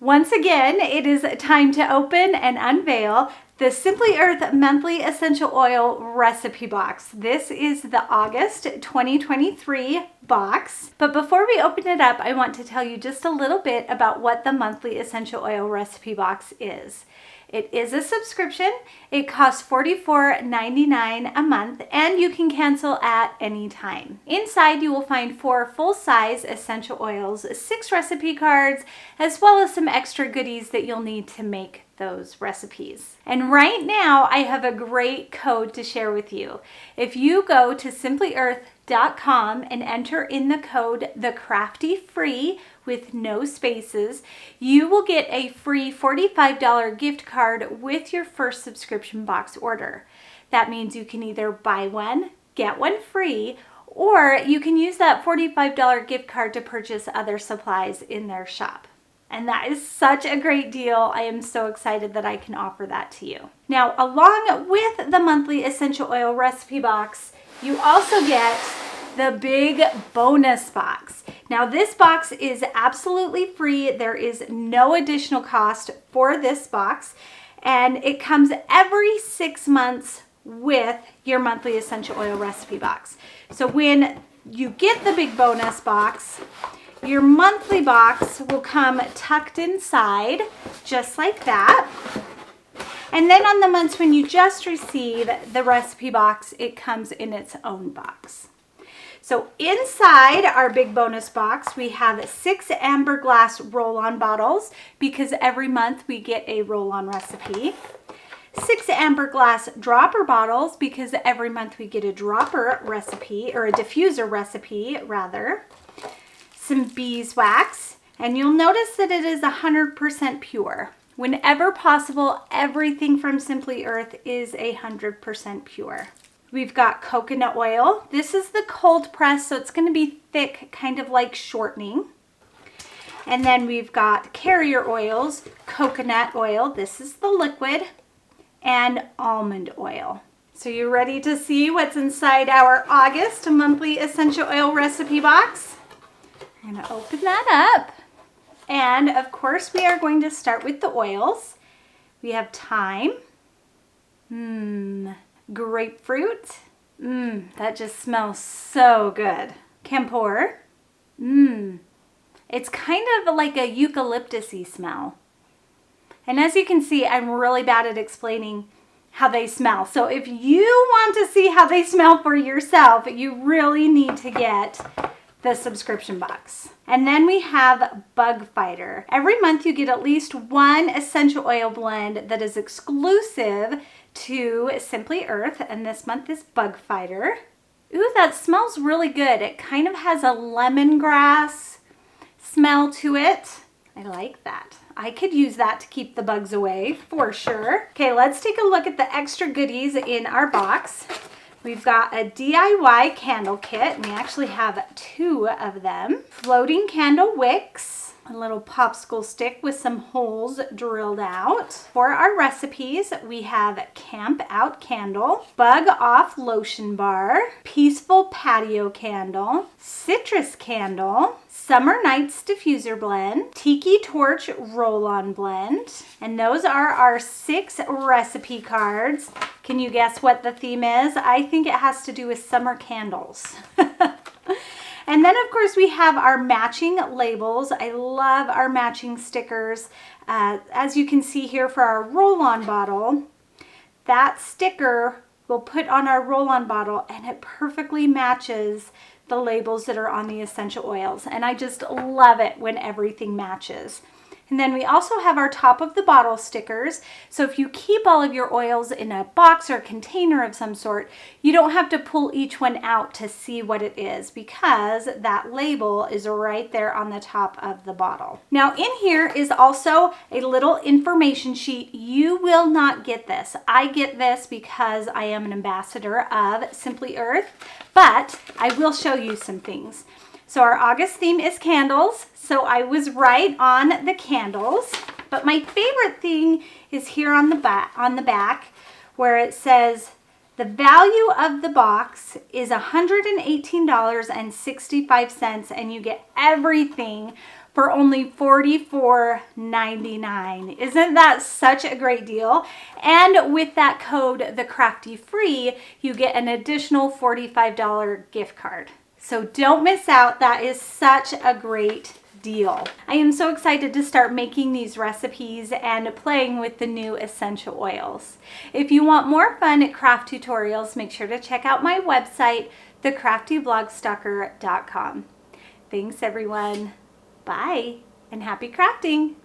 Once again, it is time to open and unveil the Simply Earth Monthly Essential Oil Recipe Box. This is the August 2023 box. But before we open it up, I want to tell you just a little bit about what the Monthly Essential Oil Recipe Box is. It is a subscription. It costs $44.99 a month, and you can cancel at any time. Inside, you will find 4 full-size essential oils, 6 recipe cards, as well as some extra goodies that you'll need to make those recipes. And right now, I have a great code to share with you. If you go to simplyearth.com and enter in the code TheCraftyFree with no spaces, you will get a free $45 gift card with your first subscription box order. That means you can either buy one, get one free, or you can use that $45 gift card to purchase other supplies in their shop. And that is such a great deal. I am so excited that I can offer that to you. Now, along with the monthly essential oil recipe box, you also get the big bonus box. Now, this box is absolutely free. There is no additional cost for this box, and it comes every 6 months with your monthly essential oil recipe box. So when you get the big bonus box, your monthly box will come tucked inside, just like that. And then on the months when you just receive the recipe box, it comes in its own box. So inside our big bonus box, we have 6 amber glass roll-on bottles because every month we get a roll-on recipe. 6 amber glass dropper bottles because every month we get a dropper recipe, or a diffuser recipe rather. Some beeswax, and you'll notice that it is 100% pure. Whenever possible, everything from Simply Earth is 100% pure. We've got coconut oil. This is the cold press, so it's going to be thick, kind of like shortening. And then we've got carrier oils, coconut oil, this is the liquid, and almond oil. So you ready to see what's inside our August monthly essential oil recipe box? I'm going to open that up. And of course, we are going to start with the oils. We have thyme. Grapefruit. That just smells so good. Camphor. It's kind of like a eucalyptus-y smell. And as you can see, I'm really bad at explaining how they smell. So if you want to see how they smell for yourself, you really need to get the subscription box. And then we have Bug Fighter. Every month you get at least one essential oil blend that is exclusive to Simply Earth, and this month is Bug Fighter. Ooh, that smells really good. It kind of has a lemongrass smell to it. I like that. I could use that to keep the bugs away for sure. Okay, let's take a look at the extra goodies in our box. We've got a DIY candle kit. We actually have 2 of them. Floating candle wicks, a little popsicle stick with some holes drilled out. For our recipes, we have Camp Out candle, Bug Off lotion bar, Peaceful patio candle, citrus candle, Summer Nights diffuser blend, Tiki torch roll-on blend, and those are our 6 recipe cards. Can you guess what the theme is? I think it has to do with summer candles. And then of course we have our matching labels. I love our matching stickers. As you can see here for our roll-on bottle, that sticker we'll put on our roll-on bottle, and it perfectly matches the labels that are on the essential oils. And I just love it when everything matches. And then we also have our top of the bottle stickers. So if you keep all of your oils in a box or container of some sort, you don't have to pull each one out to see what it is, because that label is right there on the top of the bottle. Now in here is also a little information sheet. You will not get this. I get this because I am an ambassador of Simply Earth, but I will show you some things. So our August theme is candles. So I was right on the candles, but my favorite thing is here on the back where it says the value of the box is $118.65, and you get everything for only $44.99. Isn't that such a great deal? And with that code, the Crafty Free, you get an additional $45 gift card. So don't miss out. That is such a great deal. I am so excited to start making these recipes and playing with the new essential oils. If you want more fun craft tutorials, make sure to check out my website, thecraftyblogstalker.com. Thanks everyone. Bye and happy crafting.